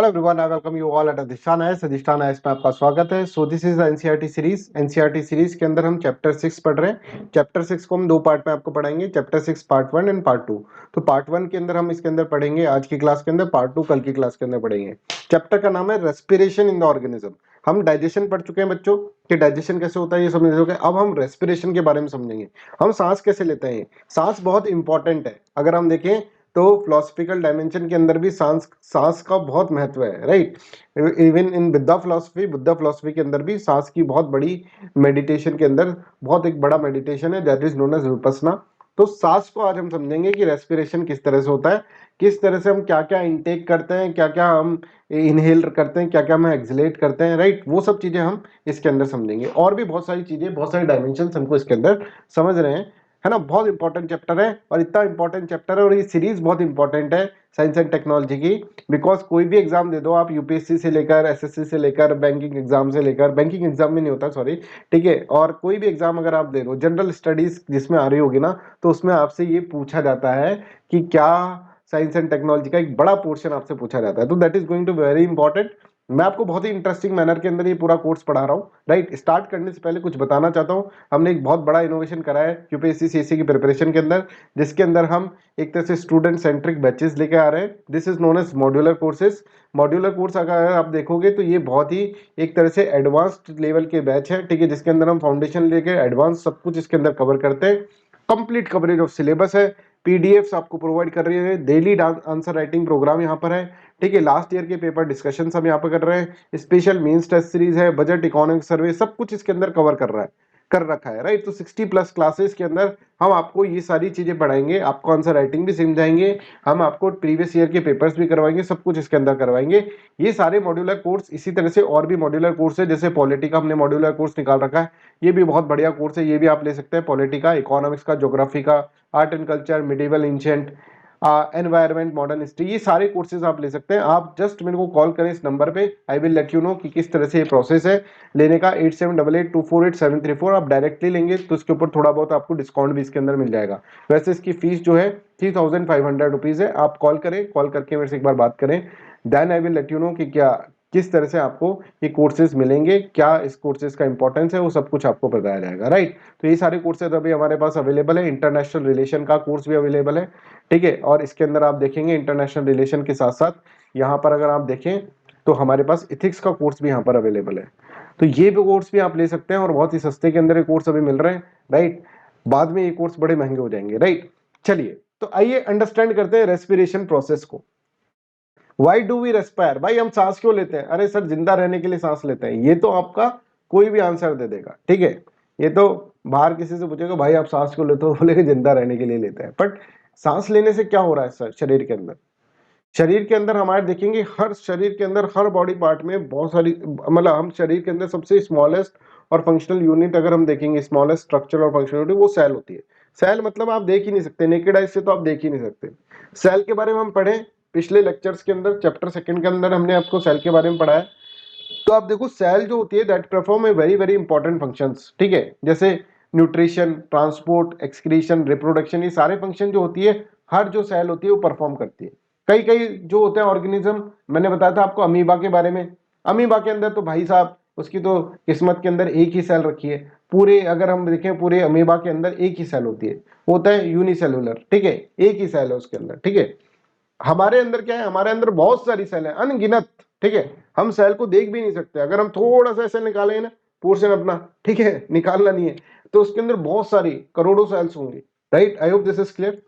Hello everyone, I welcome you all at अधिष्ठान IAS. अधिष्ठान IAS में आपका स्वागत है। So this is NCERT series. NCERT series के अंदर हम चैप्टर 6 पढ़ रहे हैं। चैप्टर 6 को हम दो पार्ट में आपको पढ़ाएंगे, चैप्टर 6 पार्ट 1 एंड पार्ट 2। तो पार्ट 1 के अंदर हम इसके अंदर पढ़ेंगे आज की क्लास के अंदर, पार्ट 2 कल की क्लास के अंदर पढ़ेंगे। चैप्टर का नाम है रेस्पिरेशन इन द ऑर्गेनिज्म। हम डाइजेशन पढ़ चुके हैं बच्चों कि डाइजेशन कैसे होता है, ये समझ चुके हैं। अब हम रेस्पिरेशन के बारे में समझेंगे। हम सांस कैसे लेते हैं। सांस बहुत इंपॉर्टेंट है। अगर हम देखें तो फिलोसफिकल डायमेंशन के अंदर भी सांस का बहुत महत्व है, right. Even in Buddha philosophy के अंदर भी सांस की बहुत बड़ी, मेडिटेशन के अंदर बहुत एक बड़ा मेडिटेशन है, that is known as Vipassana. तो सांस को आज हम समझेंगे कि रेस्पिरेशन किस तरह से होता है, किस तरह से हम क्या क्या इनटेक करते हैं, क्या क्या हम इनहेल करते हैं, क्या क्या हम एक्सलेट करते हैं, राइट। वो सब चीजें हम इसके अंदर समझेंगे। और भी बहुत सारी चीजें, बहुत सारे डायमेंशन हमको इसके अंदर समझ रहे हैं, है ना। बहुत इंपॉर्टेंट चैप्टर है, और इतना इंपॉर्टेंट चैप्टर है, और ये सीरीज बहुत इंपॉर्टेंट है साइंस एंड टेक्नोलॉजी की। बिकॉज कोई भी एग्जाम दे दो आप, यूपीएससी से लेकर एसएससी से लेकर बैंकिंग एग्जाम से लेकर, बैंकिंग एग्जाम में नहीं होता सॉरी, ठीक है, और कोई भी एग्जाम अगर आप दे दो, जनरल स्टडीज जिसमें आ रही होगी ना, तो उसमें आपसे ये पूछा जाता है कि क्या साइंस एंड टेक्नोलॉजी का एक बड़ा पोर्शन आपसे पूछा जाता है। तो that is going to very important. मैं आपको बहुत ही इंटरेस्टिंग मैनर के अंदर ये पूरा कोर्स पढ़ा रहा हूँ, राइट। स्टार्ट करने से पहले कुछ बताना चाहता हूँ। हमने एक बहुत बड़ा इनोवेशन करा है यूपीएससी सीएससी की प्रिपरेशन के अंदर, जिसके अंदर हम एक तरह से स्टूडेंट सेंट्रिक बैचेस लेके आ रहे हैं। This is known as modular courses. Modular course अगर आप देखोगे तो ये बहुत ही एक तरह से एडवांस्ड लेवल के बैच है, ठीक है, जिसके अंदर हम फाउंडेशन लेके एडवांस सब कुछ इसके अंदर कवर करते हैं। कंप्लीट कवरेज ऑफ सिलेबस है, पीडीएफ्स आपको प्रोवाइड कर रही है, डेली आंसर राइटिंग प्रोग्राम यहाँ पर है, ठीक है। लास्ट ईयर के पेपर डिस्कशन हम यहाँ पर कर रहे हैं, स्पेशल मेंस टेस्ट सीरीज है, बजट इकोनॉमिक सर्वे, सब कुछ इसके अंदर कवर कर रखा है, राइट। तो 60+ क्लासेस के अंदर हम आपको ये सारी चीजें पढ़ाएंगे, आपको आंसर राइटिंग भी समझाएंगे, हम आपको प्रीवियस ईयर के पेपर्स भी करवाएंगे, सब कुछ इसके अंदर करवाएंगे। ये सारे मॉड्यूलर कोर्स, इसी तरह से और भी मॉड्यूलर कोर्स है, जैसे पॉलिटी का हमने मॉड्यूलर कोर्स निकाल रखा है, ये भी बहुत बढ़िया कोर्स है, ये भी आप ले सकते हैं। पॉलिटी का, इकोनॉमिक्स का, ज्योग्राफी का, art and culture, medieval ancient, environment, modern history, ये सारे कोर्सेज आप ले सकते हैं। आप जस्ट मेरे को कॉल करें इस नंबर पे, आई विल लेट यू नो कि किस तरह से ये प्रोसेस है लेने का। 8788248734। आप डायरेक्टली लेंगे तो इसके ऊपर थोड़ा बहुत आपको डिस्काउंट भी इसके अंदर मिल जाएगा। वैसे इसकी फीस जो है 3500 रुपीज है। आप कॉल करें, कॉल करके मेरे से एक बार बात करें, then I will let you know कि क्या किस तरह से आपको ये कोर्सेज मिलेंगे, क्या इस कोर्सेज का इंपॉर्टेंस है, वो सब कुछ आपको बताया जाएगा, राइट। तो ये सारे कोर्सेज अभी हमारे पास अवेलेबल है। इंटरनेशनल रिलेशन का कोर्स भी अवेलेबल है, ठीक है। और इसके अंदर आप देखेंगे इंटरनेशनल रिलेशन के साथ साथ यहाँ पर अगर आप देखें तो हमारे पास इथिक्स का कोर्स भी यहाँ पर अवेलेबल है। तो ये भी कोर्स भी आप ले सकते हैं, और बहुत ही सस्ते के अंदर ये कोर्स अभी मिल रहे हैं, राइट। बाद में ये कोर्स बड़े महंगे हो जाएंगे, राइट। चलिए तो आइए अंडरस्टैंड करते हैं रेस्पिरेशन प्रोसेस को। वाई डू वी रेस्पायर, भाई हम सांस क्यों लेते हैं? अरे सर, जिंदा रहने के लिए सांस लेते हैं। ये तो आपका कोई भी आंसर दे देगा, ठीक है। ये तो बाहर किसी से पूछेगा भाई आप सांस क्यों लेते हो, बोलेगा जिंदा रहने के लिए लेते हैं। बट सांस लेने से क्या हो रहा है सर शरीर के अंदर? शरीर के अंदर हमारे देखेंगे, हर शरीर के अंदर हर बॉडी पार्ट में बहुत सारी, मतलब हम शरीर के अंदर सबसे स्मॉलेस्ट और फंक्शनल यूनिट अगर हम देखेंगे, स्मॉलेस्ट स्ट्रक्चर और फंक्शनल यूनिट, वो सेल होती है। सेल मतलब आप देख ही नहीं सकते, नेकेड आइज से तो आप देख ही नहीं सकते। सेल के बारे में हम पढ़े पिछले लेक्चर्स के अंदर, चैप्टर 2 के अंदर हमने आपको सेल के बारे में पढ़ाया। तो आप देखो सेल जो होती है that perform a very very important functions, ठीक है। जैसे न्यूट्रिशन, ट्रांसपोर्ट, एक्सक्रीशन, रिप्रोडक्शन, ये सारे फंक्शन जो होती है, हर जो सेल होती है वो परफॉर्म करती है। कई कई जो होते हैं ऑर्गेनिज्म, मैंने बताया था आपको अमीबा के बारे में। अमीबा के अंदर तो भाई साहब उसकी तो किस्मत के अंदर एक ही सेल रखी है। पूरे अगर हम देखें पूरे अमीबा के अंदर एक ही सेल होती है, वो होता है यूनिसेलुलर, ठीक है, एक ही सेल है उसके अंदर, ठीक है। हमारे अंदर क्या है, हमारे अंदर बहुत सारी सेल है, अनगिनत, ठीक है। हम सेल को देख भी नहीं सकते। अगर हम थोड़ा सा ऐसे निकालेंगे ना पोर्शन अपना, ठीक है, निकालना नहीं है, तो उसके अंदर बहुत सारी करोड़ों सेल्स होंगी, right. I hope this is clear.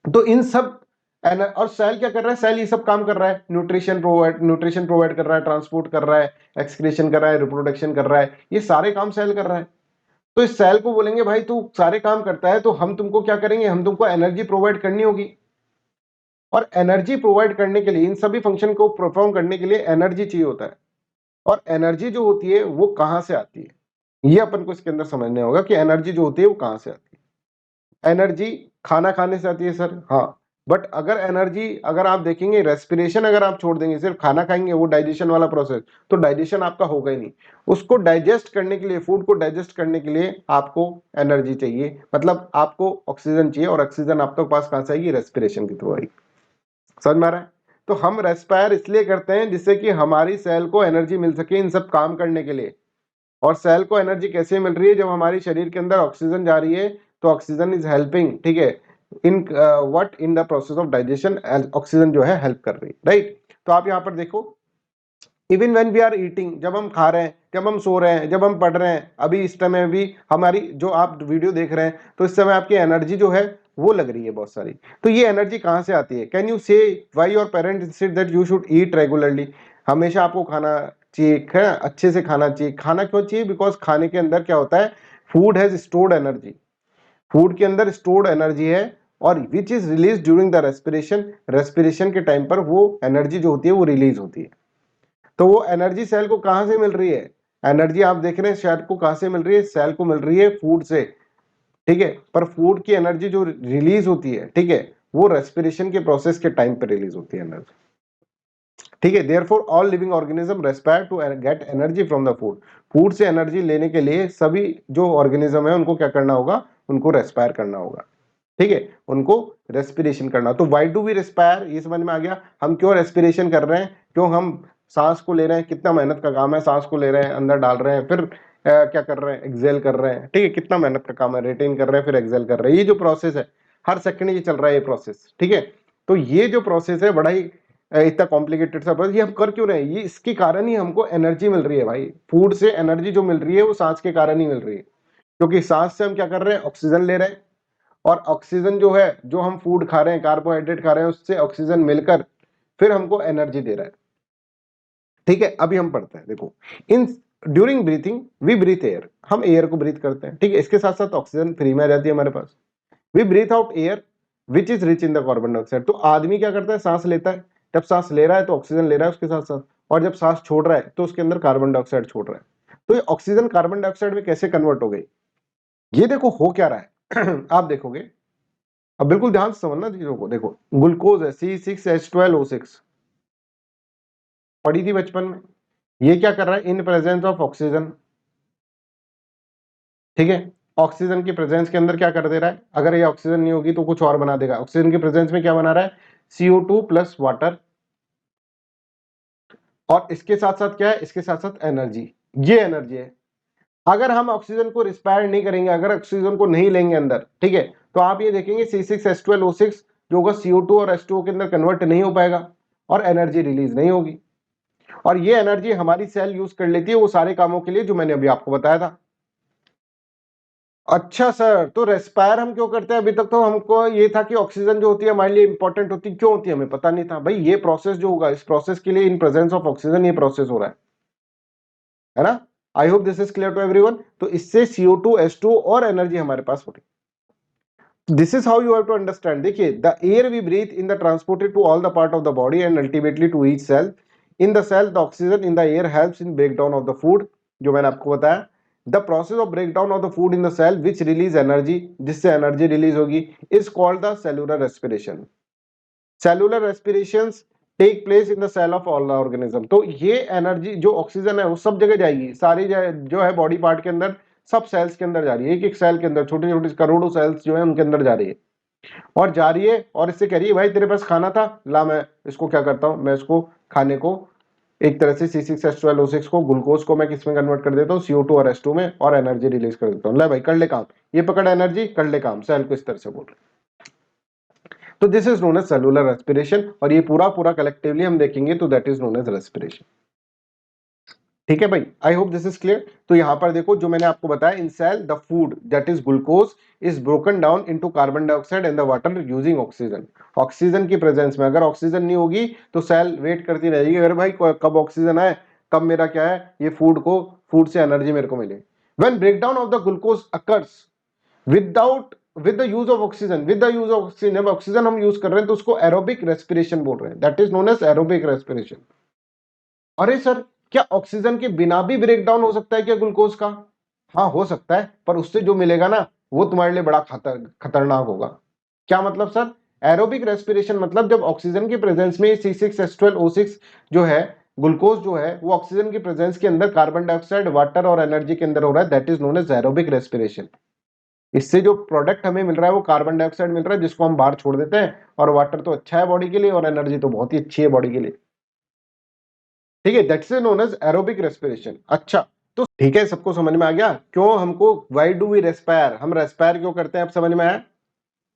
तो इन सब और सेल क्या कर रहा है, सेल ये सब काम कर रहा है, न्यूट्रिशन प्रोवाइड कर रहा है, ट्रांसपोर्ट कर रहा है, एक्सक्रीशन कर रहा है, रिप्रोडक्शन कर रहा है, ये सारे काम सेल कर रहा है। तो इस सेल को बोलेंगे भाई तू सारे काम करता है, तो हम तुमको क्या करेंगे, हम तुमको एनर्जी प्रोवाइड करनी होगी। और एनर्जी प्रोवाइड करने के लिए, इन सभी फंक्शन को परफॉर्म करने के लिए एनर्जी चाहिए होता है। और एनर्जी जो होती है वो कहां से आती है, ये अपन को इसके अंदर समझना होगा कि एनर्जी जो होती है वो कहां से आती है। एनर्जी खाना खाने से आती है सर, हाँ। बट अगर एनर्जी, अगर आप देखेंगे रेस्पिरेशन अगर आप छोड़ देंगे, सिर्फ खाना खाएंगे, वो डाइजेशन वाला प्रोसेस, तो डाइजेशन आपका होगा ही नहीं। उसको डाइजेस्ट करने के लिए, फूड को डाइजेस्ट करने के लिए आपको एनर्जी चाहिए, मतलब आपको ऑक्सीजन चाहिए, और ऑक्सीजन आपके पास कहां से आएगी, रेस्पिरेशन के थ्रू आएगी। समझ में आ रहा है? तो हम रेस्पायर इसलिए करते हैं जिससे कि हमारी सेल को एनर्जी मिल सके इन सब काम करने के लिए। और सेल को एनर्जी कैसे मिल रही है? जब हमारी शरीर के अंदर ऑक्सीजन जा रही है, तो ऑक्सीजन इज हेल्पिंग, ठीक है, in what in the process of digestion, oxygen जो है हेल्प कर रही है, राइट। तो आप यहाँ पर देखो, even when we are eating, जब हम खा रहे हैं, जब हम सो रहे हैं, जब हम पढ़ रहे हैं, अभी इस समय भी हमारी जो आप वीडियो देख रहे हैं, तो इस समय आपकी एनर्जी जो है वो लग रही है बहुत सारी। तो ये एनर्जी कहाँ से आती है? कैन यू से why your parents said that you should eat regularly? हमेशा आपको खाना चाहिए, है ना, अच्छे से खाना चाहिए। खाना क्यों चाहिए? बिकॉज खाने के अंदर क्या होता है, food has stored energy, food के अंदर स्टोर्ड एनर्जी है, और which is release during the respiration, respiration के टाइम पर वो एनर्जी जो होती है वो रिलीज होती है। तो वो एनर्जी सेल को कहां से मिल रही है? एनर्जी आप देख रहे हैं सेल को कहां से मिल रही है? सेल को मिल रही है फूड से, ठीक है। पर फूड की एनर्जी जो रिलीज होती है, ठीक है, वो रेस्पिरेशन के प्रोसेस के टाइम पर रिलीज होती है एनर्जी, ठीक है। Therefore all living organism respire to get energy from the food. Food से एनर्जी लेने के लिए सभी जो ऑर्गेनिज्म है उनको क्या करना होगा? उनको रेस्पायर करना होगा, ठीक है, उनको रेस्पिरेशन करना। तो व्हाई डू वी रेस्पायर? ये समझ में आ गया, हम क्यों रेस्पिरेशन कर रहे हैं, क्यों हम सांस को ले रहे हैं, कितना मेहनत का काम है, सांस को ले रहे हैं, अंदर डाल रहे हैं, फिर क्या कर रहे हैं, एक्सेल कर रहे हैं, ठीक है, कितना मेहनत का काम है, रिटेन कर रहे हैं, फिर एक्सेल कर रहे हैं। ये जो प्रोसेस है हर सेकंड ये चल रहा है ये प्रोसेस, ठीक है। तो ये जो प्रोसेस है बड़ा ही इतना कॉम्प्लिकेटेड सा प्रोसेस, ये हम कर क्यों रहे हैं? ये इसके कारण ही हमको एनर्जी मिल रही है भाई। फूड से एनर्जी जो मिल रही है वो सांस के कारण ही मिल रही है, क्योंकि सांस से हम क्या कर रहे हैं, ऑक्सीजन ले रहे हैं, और ऑक्सीजन जो है, जो हम फूड खा रहे हैं, कार्बोहाइड्रेट खा रहे हैं, उससे ऑक्सीजन मिलकर फिर हमको एनर्जी दे रहा है, ठीक है। अभी हम पढ़ते हैं, देखो, in during breathing we breathe air, हम एयर को ब्रीथ करते हैं, ठीक है, इसके साथ साथ ऑक्सीजन फ्री में आ जाती है हमारे पास। We breathe out air which is rich in the carbon dioxide. तो आदमी क्या करता है, सांस लेता है, जब सांस ले रहा है तो ऑक्सीजन ले रहा है उसके साथ साथ, और जब सांस छोड़ रहा है तो उसके अंदर कार्बन डाइऑक्साइड छोड़ रहा है। तो ये ऑक्सीजन कार्बन डाइऑक्साइड में कैसे कन्वर्ट हो गई? ये देखो हो क्या रहा है आप देखोगे, अब बिल्कुल ध्यान से समझना चीजों को। देखो, ग्लूकोज है C6H12O6, पढ़ी थी बचपन में। ये क्या कर रहा है, इन प्रेजेंस ऑफ ऑक्सीजन, ठीक है, ऑक्सीजन की प्रेजेंस के अंदर क्या कर दे रहा है, अगर ये ऑक्सीजन नहीं होगी तो कुछ और बना देगा। ऑक्सीजन की प्रेजेंस में क्या बना रहा है, CO2 प्लस वाटर, और इसके साथ साथ क्या है, इसके साथ साथ एनर्जी, ये एनर्जी है। अगर हम ऑक्सीजन को रिस्पायर नहीं करेंगे, अगर ऑक्सीजन को नहीं लेंगे अंदर, ठीक है, तो आप ये देखेंगे C6H12O6 जो होगा CO2 और H2O के अंदर कन्वर्ट नहीं हो पाएगा, और एनर्जी रिलीज नहीं होगी, और ये एनर्जी हमारी सेल यूज कर लेती है वो सारे कामों के लिए जो मैंने अभी आपको बताया था। अच्छा सर, तो रेस्पायर हम क्यों करते हैं? अभी तक तो हमको ये था कि ऑक्सीजन जो होती है हमारे लिए इंपॉर्टेंट होती है, क्यों होती है हमें पता नहीं था भाई। ये प्रोसेस जो होगा, इस प्रोसेस के लिए इन प्रेजेंस ऑफ ऑक्सीजन ये प्रोसेस हो रहा है ना। I hope this is clear to everyone. तो इससे CO2 H2O और एनर्जी हमारे पास हो रही। This is how you have to understand. देखिए, the air we breathe in the transported to all the part of the body and ultimately to each cell. In the cell the oxygen in the air helps in break down of the food, जो मैंने आपको बताया। The process of break down of the food in the cell which release energy, जिससे energy release होगी, is called the cellular respiration. Cellular respirations take place in the cell of all the organism. तो ये energy जो oxygen है वो सब जगह जाएगी, सारी जो है बॉडी पार्ट के अंदर, सब सेल्स के अंदर जा रही है, एक एक सेल के अंदर, छोटे छोटे करोड़ों सेल्स जो है उनके अंदर जा रही है, और जा रही है, और इससे कह रही है भाई तेरे पास खाना था, ला मैं इसको क्या करता हूं, मैं इसको खाने को एक तरह से C6H12O6 को, ग्लूकोज को मैं किस में कन्वर्ट कर देता हूँ, CO2 और H2 में, और एनर्जी रिलीज कर देता हूँ। ले भाई कर ले काम, ये पकड़ एनर्जी, कर ले काम, सेल को इस तरह से बोल रहे। तो this is known as cellular respiration, और ये पूरा पूरा कलेक्टिवली हम देखेंगे तो that is known as respiration, ठीक है भाई। I hope this is clear. तो यहां पर देखो जो मैंने आपको बताया, in cell the food that is glucose is broken down into carbon dioxide and the water using oxygen. Oxygen की प्रेजेंस में, अगर ऑक्सीजन नहीं होगी तो सेल वेट करती रहेगी, अरे भाई कब ऑक्सीजन आए, कब मेरा क्या है ये फूड से एनर्जी मेरे को मिले। When breakdown of the glucose occurs without with the use of oxygen, with the use of oxygen, जब ऑक्सीजन हम यूज कर रहे हैं तो उसको एरोबिक रेस्पिरेशन बोल रहे हैं, that is known as aerobic respiration. अरे सर, क्या ऑक्सीजन के बिना भी ब्रेकडाउन हो सकता है क्या ग्लूकोज का? हाँ हो सकता है, पर उससे जो मिलेगा ना वो तुम्हारे लिए बड़ा खतरनाक होगा। क्या मतलब सर? एरोबिक रेस्पिरेशन मतलब जब ऑक्सीजन की प्रेजेंस में C6H12O6 जो है, ग्लूकोज जो है, वो ऑक्सीजन की प्रेजेंस के अंदर कार्बन डाइऑक्साइड, वाटर और एनर्जी के अंदर हो रहा है, that is known as aerobic respiration. इससे जो प्रोडक्ट हमें मिल रहा है वो कार्बन डाइऑक्साइड मिल रहा है, जिसको हम बाहर छोड़ देते हैं। और वाटर तो अच्छा है बॉडी के लिए, और एनर्जी तो बहुत ही अच्छी है बॉडी के लिए। ठीक है, that's known as aerobic respiration. अच्छा, तो ठीक है, सबको समझ में आ गया क्यों हमको, व्हाई डू वी रेस्पायर, हम रेस्पायर क्यों करते हैं, अब समझ में आया।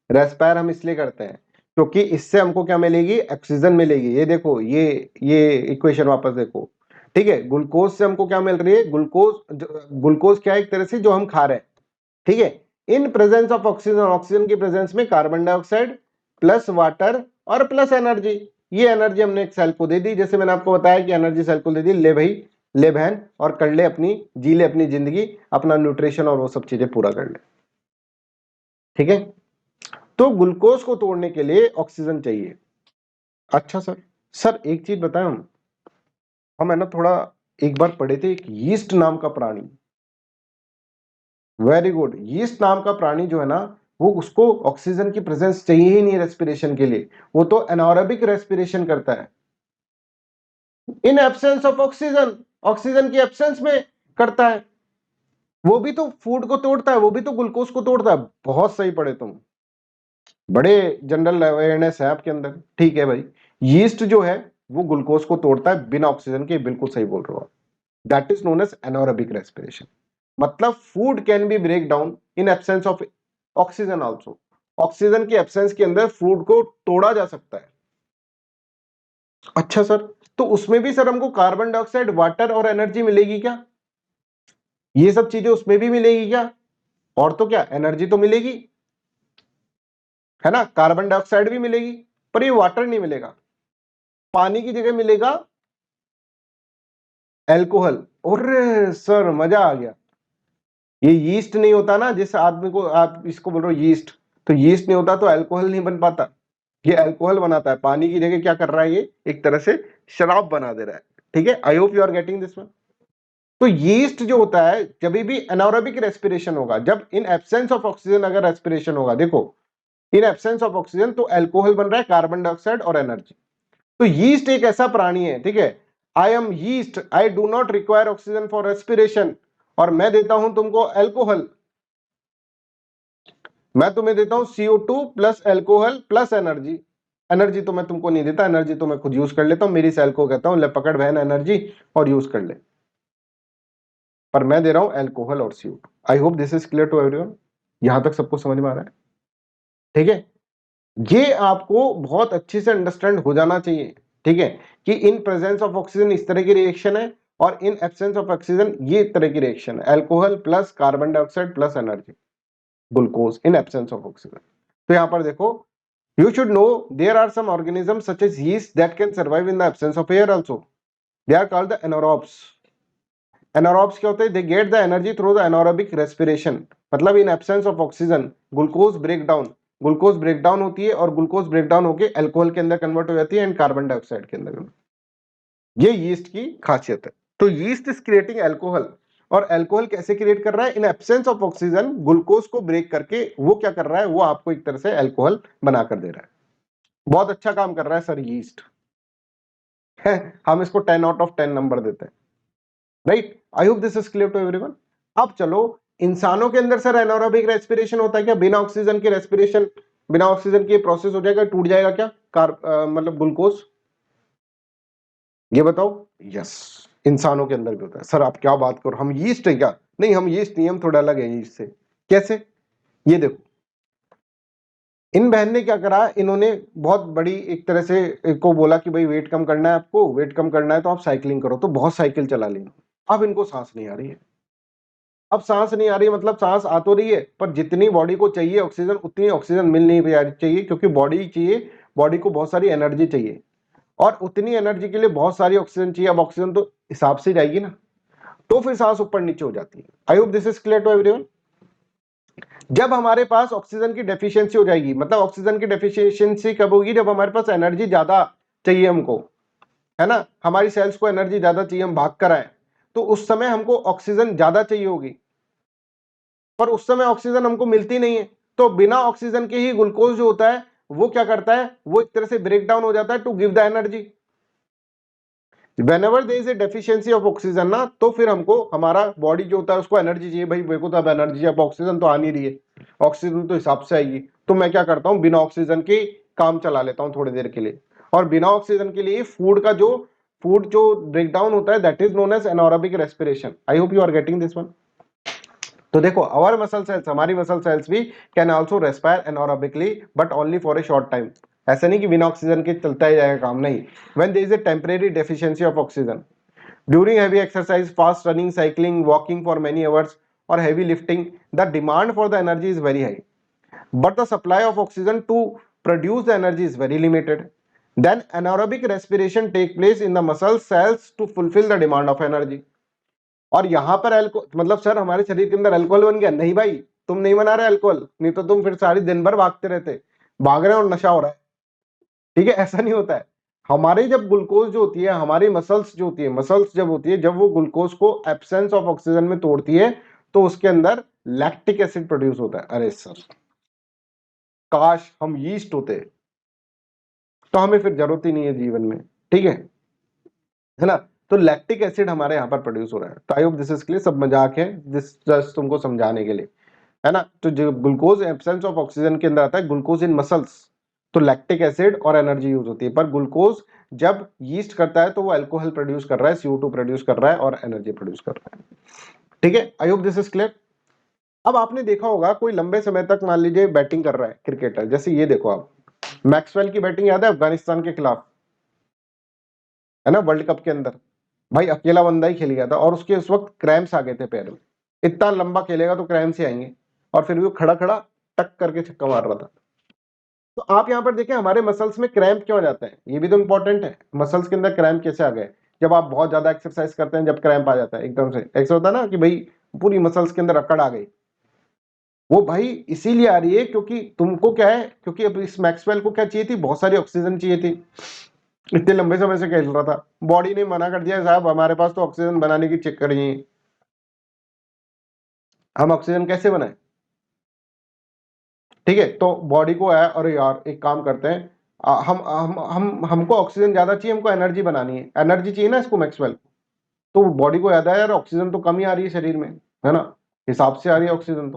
रेस्पायर हम इसलिए करते हैं क्योंकि इससे हमको क्या मिलेगी, ऑक्सीजन मिलेगी। ये देखो, ये इक्वेशन वापस देखो। ठीक है, ग्लूकोज से हमको क्या मिल रही है, ग्लूकोज। ग्लूकोज क्या है, एक तरह से जो हम खा रहे हैं। ठीक है, इन प्रेजेंस ऑफ ऑक्सीजन, ऑक्सीजन की प्रेजेंस में कार्बन डाइऑक्साइड प्लस वाटर और प्लस एनर्जी। ये एनर्जी हमने एक सेल को दे दी, जैसे मैंने आपको बताया कि एनर्जी सेल को दे दी, ले भाई, ले बहन, और कर ले अपनी, जी ले अपनी जिंदगी, अपना न्यूट्रिशन और वो सब चीजें पूरा कर ले। ठीक है, तो ग्लूकोज को तोड़ने के लिए ऑक्सीजन चाहिए। अच्छा सर, सर एक चीज बताएं, हम है ना थोड़ा एक बार पढ़े थे, एक यीस्ट नाम का प्राणी। वेरी गुड, यीस्ट नाम का प्राणी जो है ना, वो उसको ऑक्सीजन की प्रेजेंस चाहिए ही नहीं रेस्पिरेशन के लिए, वो तो एनारोबिक रेस्पिरेशन करता है इन एब्सेंस ऑफ ऑक्सीजन, ऑक्सीजन की एब्सेंस में करता है। वो भी तो फूड को तोड़ता है, वो भी तो ग्लूकोज को तोड़ता है। बहुत सही पढ़े तुम, बड़े जनरल अवेयरनेस है आपके अंदर। ठीक है भाई, यीस्ट जो है वो ग्लूकोज को तोड़ता है बिना ऑक्सीजन के, बिल्कुल सही बोल रहे हो आप। That is known as anaerobic respiration. मतलब food can be break down in absence of oxygen also. Oxygen की एब्सेंस के अंदर फूड को तोड़ा जा सकता है। अच्छा सर, तो उसमें भी सर हमको कार्बन डाइऑक्साइड, वाटर और एनर्जी मिलेगी क्या, ये सब चीजें उसमें भी मिलेगी क्या, और तो क्या, एनर्जी तो मिलेगी, है ना, कार्बन डाइऑक्साइड भी मिलेगी, पर ये वाटर नहीं मिलेगा। पानी की जगह मिलेगा एल्कोहल। और सर मजा आ गया। ये यीस्ट नहीं होता ना, जिस आदमी को आप इसको बोल रहे हो यीस्ट, तो यीस्ट नहीं होता तो अल्कोहल नहीं बन पाता। ये अल्कोहल बनाता है, पानी की जगह क्या कर रहा है, ये एक तरह से शराब बना दे रहा है। ठीक है, I hope you are getting this one. तो यीस्ट जो होता है, जब भी एनारोबिक रेस्पिरेशन होगा, जब इन एब्सेंस ऑफ ऑक्सीजन अगर रेस्पिरेशन होगा, देखो इन एब्सेंस ऑफ ऑक्सीजन तो अल्कोहल बन रहा है, कार्बन डाइऑक्साइड और एनर्जी। तो यीस्ट एक ऐसा प्राणी है, ठीक है, I am yeast, I do not require oxygen for respiration, और मैं देता हूं तुमको अल्कोहल, मैं तुम्हें देता हूं CO2 plus alcohol plus energy. Energy तो मैं तुमको नहीं देता, एनर्जी तो मैं खुद यूज कर लेता हूं, मेरी सेल को कहता हूं ले पकड़ बहन एनर्जी और यूज कर ले, पर मैं दे रहा हूं एल्कोहल और CO2। I hope this is clear to everyone, यहां तक सबको समझ में आ रहा है। ठीक है, ये आपको बहुत अच्छे से अंडरस्टैंड हो जाना चाहिए। ठीक है, कि इन प्रेजेंस ऑफ ऑक्सीजन इस तरह की रिएक्शन है, और इन एब्सेंस ऑफ ऑक्सीजन ये तरह की रिएक्शन है, alcohol plus carbon dioxide plus energy, glucose in absence of oxygen. तो यहां पर देखो, you should know there are some organisms such as yeast that can survive in the absence of air also. They are called the anaerobes. Anaerobes क्या होते हैं, they get the energy through the anaerobic respiration। मतलब in absence of oxygen glucose breakdown, glucose breakdown होती है, और glucose breakdown होकर alcohol के अंदर कन्वर्ट हो जाती है एंड कार्बन डाइऑक्साइड के अंदर। ये यीस्ट की खासियत है। तो यीस्ट इज क्रिएटिंग अल्कोहल, और अल्कोहल कैसे क्रिएट कर रहा है, इन एब्सेंस ऑफ ऑक्सीजन ग्लूकोज को ब्रेक करके वो क्या कर रहा है, वो आपको एक तरह से अल्कोहल बनाकर दे रहा है। बहुत अच्छा काम कर रहा है सर यीस्ट, है, हम इसको 10 आउट ऑफ 10 नंबर देते हैं। Right, I hope this is clear to everyone. अब चलो, इंसानों के अंदर सर एनारोबिक रेस्पिरेशन होता है क्या, बिना ऑक्सीजन के रेस्पिरेशन, बिना ऑक्सीजन के प्रोसेस हो जाएगा, टूट जाएगा क्या मतलब ग्लूकोज, ये बताओ। यस, इंसानों के अंदर भी होता है। सर आप क्या बात करो, हम यीस्ट है क्या, नहीं हम यीस्ट नहीं, हम थोड़ा अलग है यीस्ट से। कैसे, ये देखो, इन बहन ने क्या करा, इन्होंने बहुत बड़ी एक तरह से को बोला कि भाई वेट कम करना है, आपको वेट कम करना है तो आप साइकिलिंग करो, तो बहुत साइकिल चला ली। अब इनको सांस नहीं आ रही है, अब सांस नहीं आ रही है, मतलब सांस आ तो रही है, पर जितनी बॉडी को चाहिए ऑक्सीजन, उतनी ऑक्सीजन मिल नहीं चाहिए, क्योंकि बॉडी चाहिए, बॉडी को बहुत सारी एनर्जी चाहिए, और उतनी एनर्जी के लिए बहुत सारी ऑक्सीजन चाहिए। अब ऑक्सीजन तो हिसाब से जाएगी ना, तो फिर सांस ऊपर नीचे हो जाती है। I hope this is clear to everyone. जब हमारे पास ऑक्सीजन की डेफिशिएंसी हो जाएगी, मतलब ऑक्सीजन की डेफिशिएंसी कब होगी, जब हमारे पास एनर्जी ज्यादा चाहिए हमको, है ना, हमारी सेल्स को एनर्जी ज्यादा चाहिए, हम भाग कर आए, तो उस समय हमको ऑक्सीजन ज्यादा चाहिए होगी, पर उस समय ऑक्सीजन हमको मिलती नहीं है। तो बिना ऑक्सीजन के ही ग्लूकोज जो होता है वो क्या करता है, वो एक तरह से ब्रेक डाउन हो जाता है to give the energy. Whenever there is a deficiency of oxygen ना, तो फिर हमको हमारा बॉडी जो होता है उसको एनर्जी चाहिए, भाई मेरे को तो अब एनर्जी, अब ऑक्सीजन तो आ नहीं रही है, ऑक्सीजन तो हिसाब से आएगी, तो मैं क्या करता हूँ बिना ऑक्सीजन के काम चला लेता हूँ थोड़ी देर के लिए। और बिना ऑक्सीजन के लिए फूड जो ब्रेक डाउन होता है that is known as anaerobic respiration. I hope you are getting this one. तो देखो आवर मसल सेल्स, हमारी मसल सेल्स भी can also respire anaerobically but only for a short time. ऐसा नहीं कि बिना ऑक्सीजन के चलता ही जाएगा काम, नहीं। When there is a temporary deficiency of oxygen during heavy exercise, fast running, cycling, walking for many hours or heavy lifting, the demand for the energy is very high, but the supply of oxygen to produce the energy is very limited. Then anaerobic respiration take place in the muscle cells to fulfill the demand of energy. और यहाँ पर मतलब sir हमारे शरीर के अंदर alcohol बन गया, नहीं भाई, तुम नहीं बना रहे अल्कोहल, नहीं तो तुम फिर सारी दिन भर भागते रहते, भाग रहे और नशा हो रहा है। ठीक है, ऐसा नहीं होता है। हमारे जब ग्लूकोज जो होती है, हमारी मसल्स जो होती है, मसल्स जब होती है, जब वो ग्लूकोज को एब्सेंस ऑफ ऑक्सीजन में तोड़ती है तो उसके अंदर लैक्टिक एसिड प्रोड्यूस होता है। अरे सर काश हम यीस्ट होते तो हमें फिर जरूरत ही नहीं है जीवन में। ठीक है ना। तो लैक्टिक एसिड हमारे यहाँ पर प्रोड्यूस हो रहा है। तो आई होप दिस इज क्लियर, सब मजाक है, दिस जस्ट तुमको समझाने के लिए, है ना। तो जो ग्लूकोज एब्सेंस ऑफ ऑक्सीजन के अंदर आता है, ग्लूकोज इन मसल्स, तो लैक्टिक एसिड और एनर्जी यूज होती है। पर ग्लूकोज जब यीस्ट करता है तो वो अल्कोहल प्रोड्यूस कर रहा है, CO2 प्रोड्यूस कर रहा है और एनर्जी प्रोड्यूस कर रहा है। ठीक है, I hope this is clear. अब आपने देखा होगा कोई लंबे समय तक मान लीजिए बैटिंग कर रहा है क्रिकेटर, जैसे ये देखो आप, मैक्सवेल की बैटिंग याद है अफगानिस्तान के खिलाफ, है ना, वर्ल्ड कप के अंदर। भाई अकेला बंदा ही खेल गया था और उसके उस वक्त क्रैम्प्स आ गए थे पैर में। इतना लंबा खेलेगा तो क्रैम्प्स ही आएंगे, और फिर भी वो खड़ा खड़ा टक करके छक्का मार रहा था। तो आप यहाँ पर देखें हमारे मसल्स में क्रैम्प क्यों आ जाते हैं, ये भी तो इंपॉर्टेंट है। मसल्स के अंदर क्रैम्प कैसे आ गए, जब आप बहुत ज्यादा एक्सरसाइज करते हैं, जब क्रैम्प आ जाता है एकदम से, ऐसा होता है ना कि भाई पूरी मसल्स के अंदर अकड़ आ गई। वो भाई इसीलिए आ रही है क्योंकि तुमको क्या है, क्योंकि अब इस मैक्सवेल को क्या चाहिए थी, बहुत सारी ऑक्सीजन चाहिए थी, इतने लंबे समय से खेल रहा था। बॉडी ने मना कर दिया, साहब हमारे पास तो ऑक्सीजन बनाने की चक्कर ही है, हम ऑक्सीजन कैसे बनाए। ठीक है, तो बॉडी को है, अरे यार एक काम करते हैं, हमको ऑक्सीजन ज्यादा चाहिए, हमको एनर्जी बनानी है, एनर्जी चाहिए ना इसको मैक्सवेल। तो बॉडी को याद है यार ऑक्सीजन तो कम ही आ रही है शरीर में, है ना, हिसाब से आ रही है ऑक्सीजन।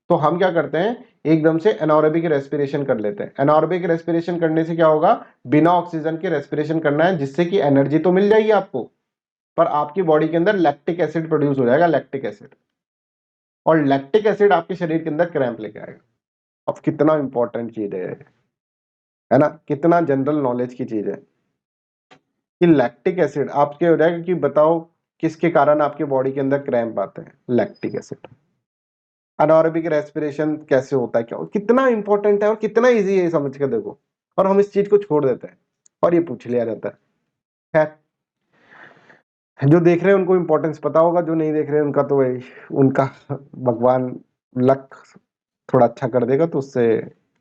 तो हम क्या करते हैं, एकदम से एनारोबिक रेस्पिरेशन कर लेते हैं। एनारोबिक रेस्पिरेशन करने से क्या होगा, बिना ऑक्सीजन के रेस्पिरेशन करना है, जिससे कि एनर्जी तो मिल जाएगी आपको, पर आपकी बॉडी के अंदर लैक्टिक एसिड प्रोड्यूस हो जाएगा, लैक्टिक एसिड। और लैक्टिक एसिड आपके शरीर के अंदर क्रैम्प लेके आएगा। अब कितना इंपॉर्टेंट चीज है ना, कितना जनरल नॉलेज की चीज है कि लैक्टिक एसिड आपके हो जाएगा कि बताओ किसके कारण आपके बॉडी के अंदर क्रैम्प आते हैं, लैक्टिक एसिड। अनारोबिक रेस्पिरेशन कैसे होता है, क्या कितना इंपॉर्टेंट है और कितना इजी है समझ के देखो, और हम इस चीज को छोड़ देते हैं और ये पूछ लिया जाता है। खैर, जो देख रहे हैं उनको इंपॉर्टेंस पता होगा, जो नहीं देख रहे हैं उनका तो वही, उनका भगवान लक थोड़ा अच्छा कर देगा तो उससे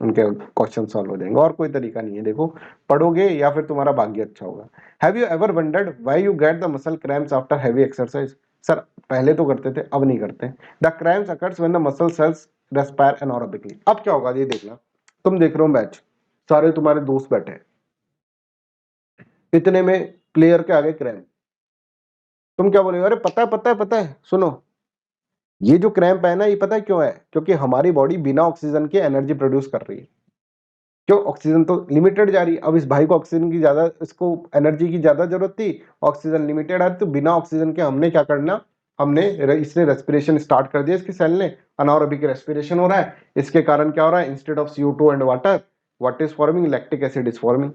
उनके क्वेश्चन सॉल्व हो जाएंगे, और कोई तरीका नहीं है। देखो पढ़ोगे या फिर तुम्हारा भाग्य अच्छा होगा। Have you ever wondered why you get the muscle cramps after heavy exercise. Sir पहले तो करते थे, अब नहीं करते। The cramps occurs when the muscle sales respire anaerobically. अब क्या होगा ये देखना, तुम देख रहे हो मैच, सारे तुम्हारे दोस्त बैठे हैं, इतने में प्लेयर के आगे क्रैम्प, तुम क्या बोलेगे, अरे पता है पता है पता है, सुनो ये जो क्रैम्प है ना, ये पता है क्यों है, क्योंकि हमारी बॉडी बिना ऑक्सीजन के एनर्जी प्रोड्यूस कर रही है। क्यों, ऑक्सीजन तो लिमिटेड जा रही है। अब इस भाई को ऑक्सीजन की ज्यादा, इसको एनर्जी की ज्यादा जरूरत थी, ऑक्सीजन लिमिटेड आ रही, तो बिना ऑक्सीजन के हमने क्या करना, हमने इसने रेस्पिरेशन स्टार्ट कर दिया, इसकी सेल ने अनारोबिक रेस्पिरेशन हो रहा है। इसके कारण क्या हो रहा है, instead of CO2 and water what is forming, lactic acid is forming.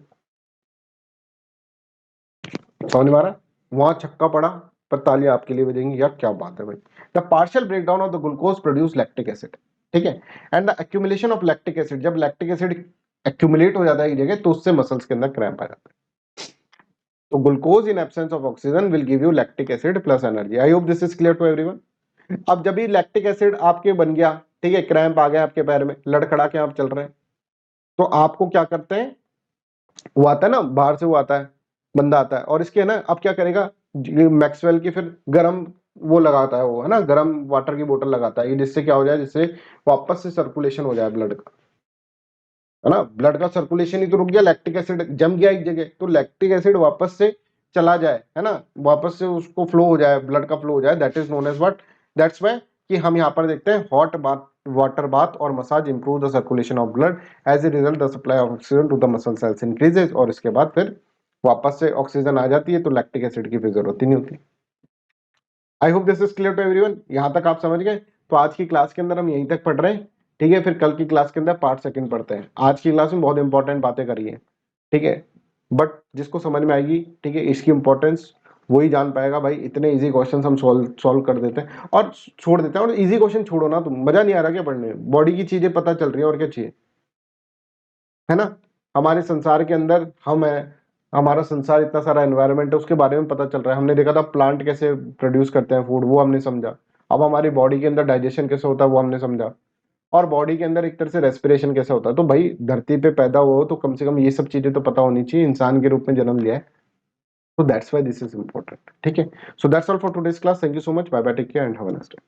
समझ में आ रहा है, वहां छक्का पड़ा पर तालियां आपके लिए बजेंगी, यार क्या बात है भाई। The partial breakdown of the glucose produce lactic acid. ठीक है, and the accumulation of lactic acid, जब लैक्टिक एसिड एक्यूमुलेट हो जाता है एक जगह तो उससे मसल्स के अंदर क्रैम्प आ जाता है। तो glucose in absence of oxygen will give you lactic acid plus energy. I hope this is clear to everyone. अब जब ये लैक्टिक एसिड आपके बन गया, ठीक है, क्रैम्प आ गया आपके पैर में, लड़खड़ा के आप चल रहे हैं, तो आपको क्या करते हैं, वो आता है ना बाहर से, वो आता है बंदा आता है, और इसके ना अब क्या करेगा, मैक्सवेल की फिर गरम वो लगाता है, वो है ना गरम वाटर की बोतल लगाता है, ये जिससे क्या हो जाए, जिससे वापस से सर्कुलेशन हो जाए ब्लड का, है ना। ब्लड का सर्कुलेशन ही तो रुक गया, लैक्टिक एसिड जम गया एक जगह, तो लैक्टिक एसिड वापस से चला जाए, है ना, वापस से उसको फ्लो हो जाए, ब्लड का फ्लो हो जाए, that is known as what, that's why कि हम यहाँ पर देखते हैं हॉट बाथ, वाटर बाथ और massage improve the circulation of blood, as a result the supply of oxygen to the muscle cells increases, और इसके बाद फिर वापस से ऑक्सीजन आ जाती है तो लैक्टिक एसिड की फिर जरूरत ही नहीं होती। I hope this is clear to everyone, यहाँ तक आप समझ गए। तो आज की क्लास के अंदर हम यहीं तक पढ़ रहे हैं, ठीक है, फिर कल की क्लास के अंदर पार्ट सेकंड पढ़ते हैं। आज की क्लास में बहुत इंपॉर्टेंट बातें करी है, ठीक है, बट जिसको समझ में आएगी, ठीक है, इसकी इंपॉर्टेंस वही जान पाएगा भाई। इतने इजी क्वेश्चंस हम सॉल्व कर देते हैं और छोड़ देते हैं, और इजी क्वेश्चन छोड़ो ना, तुम मजा नहीं आ रहा क्या पढ़ने में, बॉडी की चीजें पता चल रही है और क्या चाहिए, है ना। हमारे संसार के अंदर हम है, हमारा संसार इतना सारा एनवायरनमेंट है, उसके बारे में पता चल रहा है। हमने देखा था प्लांट कैसे प्रोड्यूस करते हैं फूड, वो हमने समझा। अब हमारी बॉडी के अंदर डाइजेशन कैसे होता है वो हमने समझा, और बॉडी के अंदर एक तरह से रेस्पिरेशन कैसे होता है। तो भाई धरती पे पैदा हुआ हो तो कम से कम ये सब चीजें तो पता होनी चाहिए, इंसान के रूप में जन्म लिया है, तो that's why this is important, ठीक है। So that's all for today's class, thank you so much, bye bye, take care and have a nice day.